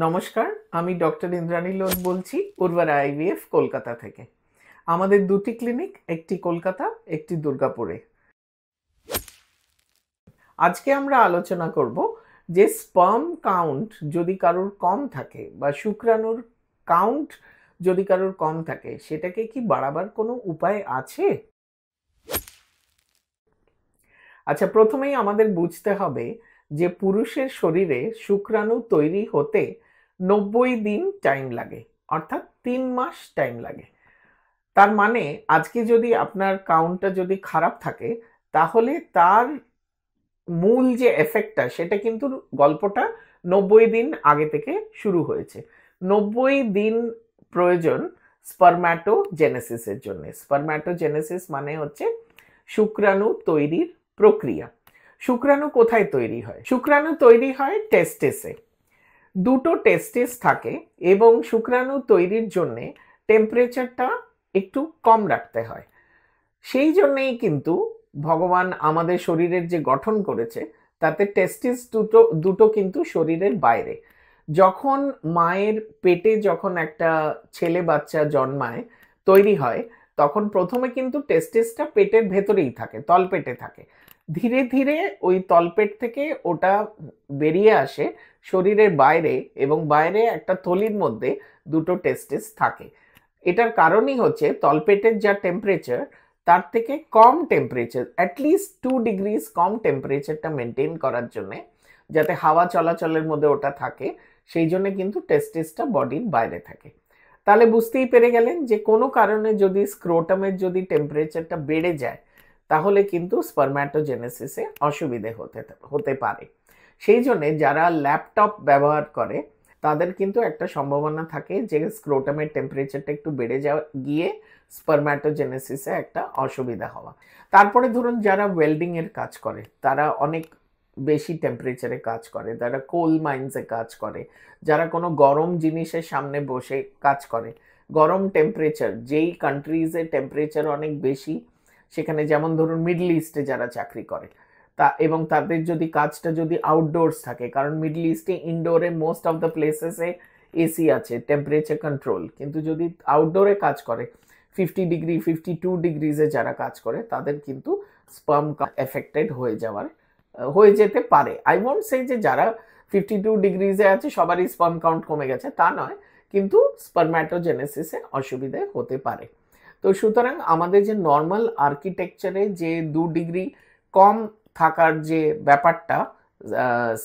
নমস্কার, আমি ডক্টর ইন্দ্রাণী লোধ বলছি উর্বরা আইভিএফ কলকাতা থেকে। আমাদের দুটি ক্লিনিক, একটি কলকাতা, একটি দুর্গাপুরে। আজকে আমরা আলোচনা করব যে স্পার্ম কাউন্ট যদি কারোর কম থাকে বা শুক্রাণুর কাউন্ট যদি কারোর কম থাকে, সেটাকে কি বাড়াবার কোনো উপায় আছে? আচ্ছা, প্রথমেই আমাদের বুঝতে হবে যে পুরুষের শরীরে শুক্রাণু তৈরি হতে 90 দিন টাইম লাগে, অর্থাৎ 3 মাস টাইম লাগে। তার মানে আজকে যদি আপনার কাউন্টটা যদি খারাপ থাকে, তাহলে তার মূল যে এফেক্টটা সেটা কিন্তু গল্পটা 90 দিন আগে থেকে শুরু হয়েছে। 90 দিন প্রয়োজন স্পারম্যাটোজেনেসিসের জন্য। স্পারম্যাটোজেনেসিস মানে হচ্ছে শুক্রাণু তৈরির প্রক্রিয়া। শুক্রাণু কোথায় তৈরি হয়? শুক্রাণু তৈরি হয় টেস্টিসে। দুটো টেস্টিস থাকে এবং শুক্রাণু তৈরির জন্যে টেম্পারেচারটা একটু কম রাখতে হয়। সেই জন্যেই কিন্তু ভগবান আমাদের শরীরের যে গঠন করেছে তাতে টেস্টিস দুটো কিন্তু শরীরের বাইরে। যখন মায়ের পেটে যখন একটা ছেলে বাচ্চা জন্মায়, তৈরি হয়, তখন প্রথমে কিন্তু টেস্টিসটা পেটের ভেতরেই থাকে, তলপেটে থাকে। ধীরে ধীরে ওই তলপেট থেকে ওটা বেরিয়ে আসে শরীরের বাইরে, এবং বাইরে একটা থলির মধ্যে দুটো টেস্টিস থাকে। এটার কারণই হচ্ছে তলপেটের যা টেম্পারেচার তার থেকে কম টেম্পারেচার, অ্যাটলিস্ট 2 ডিগ্রিজ কম টেম্পারেচারটা মেনটেন করার জন্য, যাতে হাওয়া চলাচলের মধ্যে ওটা থাকে। সেই জন্য কিন্তু টেস্টিসটা বডির বাইরে থাকে। তাহলে বুঝতেই পেরে গেলেন যে কোনো কারণে যদি স্ক্রোটামের যদি টেম্পারেচারটা বেড়ে যায়, তাহলে কিন্তু স্পারম্যাটোজেনেসিসে অসুবিধে হতে পারে। সেই জন্য যারা ল্যাপটপ ব্যবহার করে তাদের কিন্তু একটা সম্ভাবনা থাকে যে স্ক্রোটামের টেম্পারেচারটা একটু বেড়ে গিয়ে স্পারম্যাটোজেনেসিসে একটা অসুবিধা হওয়া। তারপরে ধরুন যারা ওয়েল্ডিং এর কাজ করে, তারা অনেক বেশি টেম্পারেচারে কাজ করে, যারা কোল মাইন্সে কাজ করে, যারা কোনো গরম জিনিসের সামনে বসে কাজ করে, গরম টেম্পারেচার যেই কান্ট্রিজে টেম্পারেচার অনেক বেশি, সেখানে যেমন ধরুন মিডল ইস্টে যারা চাকরি করে, এবং তাদের যদি কাজটা যদি আউটডোরস থাকে, কারণ মিডল ইস্টে ইনডোরে মোস্ট অফ দ্য প্লেসেসে এসি আছে, টেম্পারেচার কন্ট্রোল, কিন্তু যদি আউটডোরে কাজ করে 50 ডিগ্রি 52 ডিগ্রিজে যারা কাজ করে, তাদের কিন্তু স্পার্ম এফেক্টেড হয়ে যেতে পারে। আই ওয়ন্ট সে যে যারা 52 ডিগ্রিজে আছে সবারই স্পার্ম কাউন্ট কমে গেছে, তা নয়, কিন্তু স্পারম্যাটোজেনেসিসে অসুবিধে হতে পারে। তো সুতরাং আমাদের যে নর্মাল আর্কিটেকচারে যে 2 ডিগ্রি কম থাকার যে ব্যাপারটা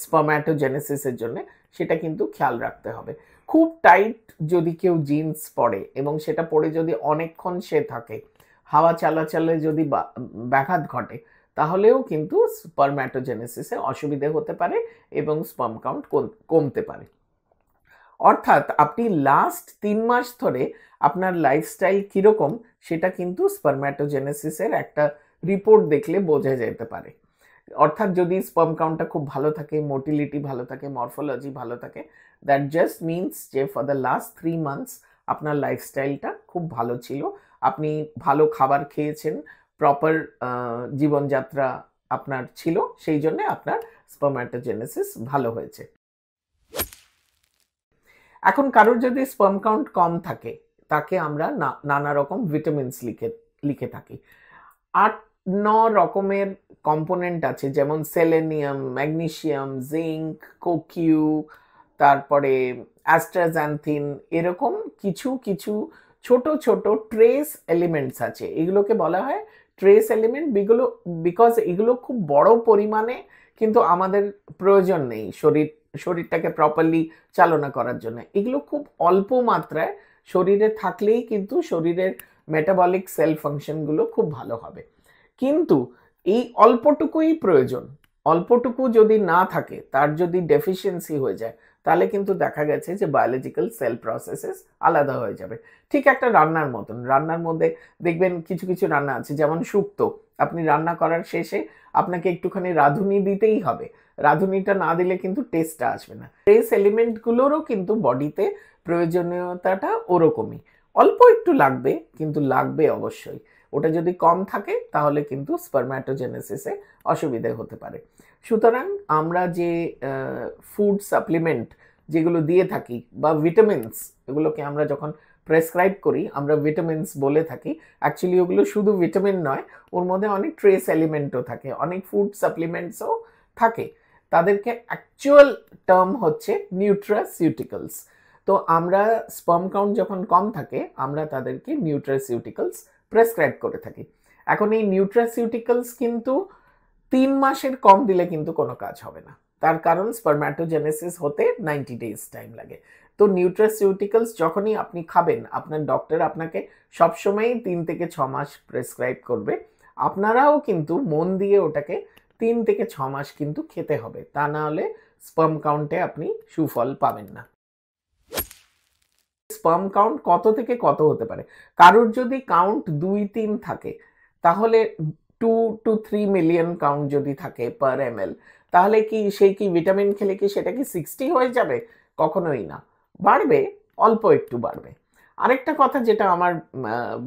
স্পারম্যাটোজেনেসিসের জন্য, সেটা কিন্তু খেয়াল রাখতে হবে। খুব টাইট যদি কেউ জিন্স পরে এবং সেটা পরে যদি অনেকক্ষণ সে থাকে, হাওয়া চলাচলে যদি ব্যাঘাত ঘটে, তাহলেও কিন্তু স্পারম্যাটোজেনেসিসে অসুবিধে হতে পারে এবং স্পার্ম কাউন্ট কমতে পারে। অর্থাৎ আপনি লাস্ট 3 মাস ধরে আপনার লাইফস্টাইল কিরকম, সেটা কিন্তু স্পারম্যাটোজেনেসিসের একটা রিপোর্ট দেখলে বোঝা যেতে পারে। অর্থাৎ যদি স্পার্ম কাউন্টটা খুব ভালো থাকে, মোটিলিটি ভালো থাকে, মরফোলজি ভালো থাকে, দ্যাট জাস্ট মিনস যে ফর দ্য লাস্ট 3 মান্থস আপনার লাইফস্টাইলটা খুব ভালো ছিল, আপনি ভালো খাবার খেয়েছেন, প্রপার জীবনযাত্রা আপনার ছিল, সেই জন্য আপনার স্পারম্যাটোজেনেসিস ভালো হয়েছে। এখন কারোর যদি স্পার্ম কাউন্ট কম থাকে, তাকে আমরা নানা রকম ভিটামিনস লিখে থাকি। 8-9 রকমের কম্পোনেন্ট আছে, যেমন সেলেনিয়াম, ম্যাগনেসিয়াম, জিঙ্ক, কোকিউ, তারপরে অ্যাস্ট্রাজ্যান্থিন, এরকম কিছু কিছু ছোট ছোট ট্রেস এলিমেন্টস আছে। এগুলোকে বলা হয় ট্রেস এলিমেন্ট, বিকজ এগুলো খুব বড় পরিমাণে কিন্তু আমাদের প্রয়োজন নেই শরীরটাকে প্রপারলি চালনা করার জন্য। এগুলো খুব অল্প মাত্রায় শরীরে থাকলেই কিন্তু শরীরের মেটাবলিক সেল ফাংশনগুলো খুব ভালো হবে। কিন্তু এই অল্পটুকুই প্রয়োজন। অল্পটুকু যদি না থাকে, তার যদি ডেফিসিয়েন্সি হয়ে যায়, তাহলে কিন্তু দেখা গেছে যে বায়োলজিক্যাল সেল প্রসেসেস আলাদা হয়ে যাবে। ঠিক একটা রান্নার মতন। রান্নার মধ্যে দেখবেন কিছু কিছু রান্না আছে, যেমন শুক্তো, আপনি রান্না করার শেষে আপনাকে একটুখানি রাঁধুনি দিতেই হবে। রাঁধুনিটা না দিলে কিন্তু টেস্টটা আসবে না। ট্রেস এলিমেন্টগুলোরও কিন্তু বডিতে প্রয়োজনীয়তাটা ওরকমই। অল্প একটু লাগবে, কিন্তু লাগবে অবশ্যই। ওটা যদি কম থাকে তাহলে কিন্তু স্পারম্যাটোজেনেসিসে অসুবিধে হতে পারে। সুতরাং আমরা যে ফুড সাপ্লিমেন্ট যেগুলো দিয়ে থাকি, বা ভিটামিনস, এগুলোকে আমরা যখন প্রেসক্রাইব করি আমরা ভিটামিনস বলে থাকি, অ্যাকচুয়ালি ওগুলো শুধু ভিটামিন নয়, ওর মধ্যে অনেক ট্রেস এলিমেন্টও থাকে, অনেক ফুড সাপ্লিমেন্টসও থাকে। তাদেরকে অ্যাকচুয়াল টার্ম হচ্ছে নিউট্রাসিউটিক্যালস। তো আমরা স্পার্ম কাউন্ট যখন কম থাকে আমরা তাদেরকে নিউট্রাসিউটিক্যালস প্রেসক্রাইব করে থাকি। এখন এই নিউট্রাসিউটিক্যালস কিন্তু 3 মাসের কম দিলে কিন্তু কোনো কাজ হবে না, তার কারণ স্পারম্যাটোজেনেসিস হতে 90 ডেজ টাইম লাগে। তো নিউট্রাসিউটিক্যালস যখনই আপনি খাবেন, আপনার ডক্টর আপনাকে সবসময়ই 3 থেকে 6 মাস প্রেসক্রাইব করবে। আপনারাও কিন্তু মন দিয়ে ওটাকে 3 থেকে 6 মাস কিন্তু খেতে হবে, তা না হলে স্পার্ম কাউন্টে আপনি সুফল পাবেন না। স্পার্ম কাউন্ট কত থেকে কত হতে পারে? কারোর যদি কাউন্ট 2-3 থাকে, তাহলে 2 to 3 মিলিয়ন কাউন্ট যদি থাকে পার ml, তাহলে কি সেই কি ভিটামিন খেলে কি সেটা কি 60 হয়ে যাবে? কখনোই না, বাড়বে, অল্প একটু বাড়বে। আরেকটা কথা যেটা আমার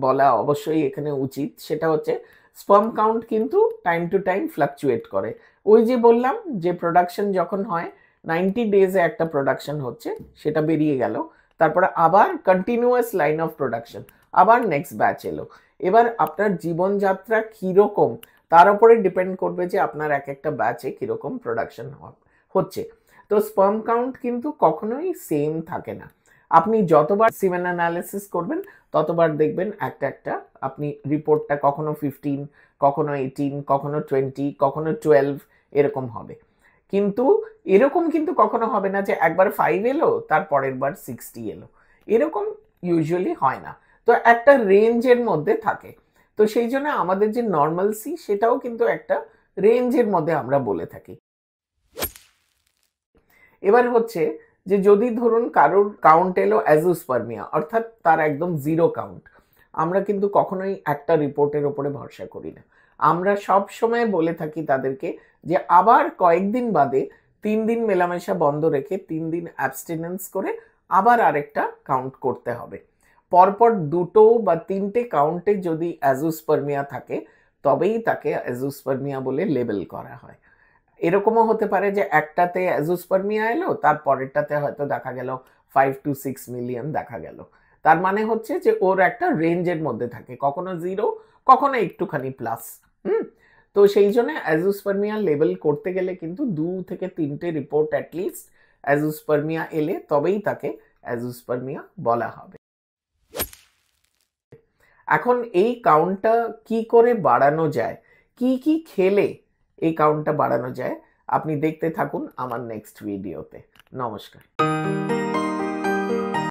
বলা অবশ্যই এখানে উচিত, সেটা হচ্ছে স্পার্ম কাউন্ট কিন্তু টাইম টু টাইম ফ্লাকচুয়েট করে। ওই যে বললাম যে প্রোডাকশন যখন হয় 90 ডেজে একটা প্রোডাকশন হচ্ছে, সেটা বেরিয়ে গেল, তারপরে আবার কন্টিনিউয়াস লাইন অফ প্রোডাকশন, আবার নেক্সট ব্যাচ এলো। এবার আপনার জীবনযাত্রা কীরকম তার উপরে ডিপেন্ড করবে যে আপনার এক একটা ব্যাচে কীরকম প্রোডাকশন হচ্ছে। তো স্পার্ম কাউন্ট কিন্তু কখনোই সেম থাকে না। আপনি যতবার সিমেন অ্যানালিসিস করবেন ততবার দেখবেন একটা একটা আপনি রিপোর্টটা কখনো 15, কখনো 18, কখনো 20, কখনো 12 এরকম হবে। কিন্তু এরকম কিন্তু কখনো হবে না যে একবার 5 এলো তার পরের বার 60 এলো, এরকম ইউজুয়ালি হয় না। তো একটা রেঞ্জের মধ্যে থাকে। তো সেই জন্য আমাদের যে নর্মালসি সেটাও কিন্তু একটা রেঞ্জের মধ্যে আমরা বলে থাকি। এবার হচ্ছে যে যদি ধরুন কারোর কাউন্ট এলো অ্যাজোস্পার্মিয়া, অর্থাৎ তার একদম জিরো কাউন্ট, আমরা কিন্তু কখনোই একটা রিপোর্টের ওপরে ভরসা করি না। আমরা সব সময় বলে থাকি তাদেরকে যে আবার কয়েকদিন বাদে 3 দিন মেলামেশা বন্ধ রেখে 3 দিন অ্যাবস্টিনেন্স করে আবার আরেকটা কাউন্ট করতে হবে। পরপর 2টো বা 3টে কাউন্টে যদি অ্যাজোস্পার্মিয়া থাকে তবেই তাকে অ্যাজোস্পার্মিয়া বলে লেবেল করা হয়। এরকমও হতে পারে যে একটাতে অ্যাজোস্পার্মিয়া এলো, তার পরেরটাতে হয়তো দেখা গেল 5 to 6 মিলিয়ন দেখা গেল। তার মানে হচ্ছে যে ওর একটা রেঞ্জের মধ্যে থাকে, কখনো 0, কখনো একটুখানি প্লাস। তো সেই জন্য অ্যাজোস্পার্মিয়া লেবেল করতে গেলে কিন্তু 2 থেকে 3টে রিপোর্ট অ্যাটলিস্ট অ্যাজোস্পার্মিয়া এলে তবেই তাকে অ্যাজোস্পার্মিয়া বলা হবে। এখন এই কাউন্টটা কি করে বাড়ানো যায়, কি কি খেলে এই কাউন্টটা বাড়ানো যায়, আপনি দেখতে থাকুন আমার নেক্সট ভিডিওতে। নমস্কার।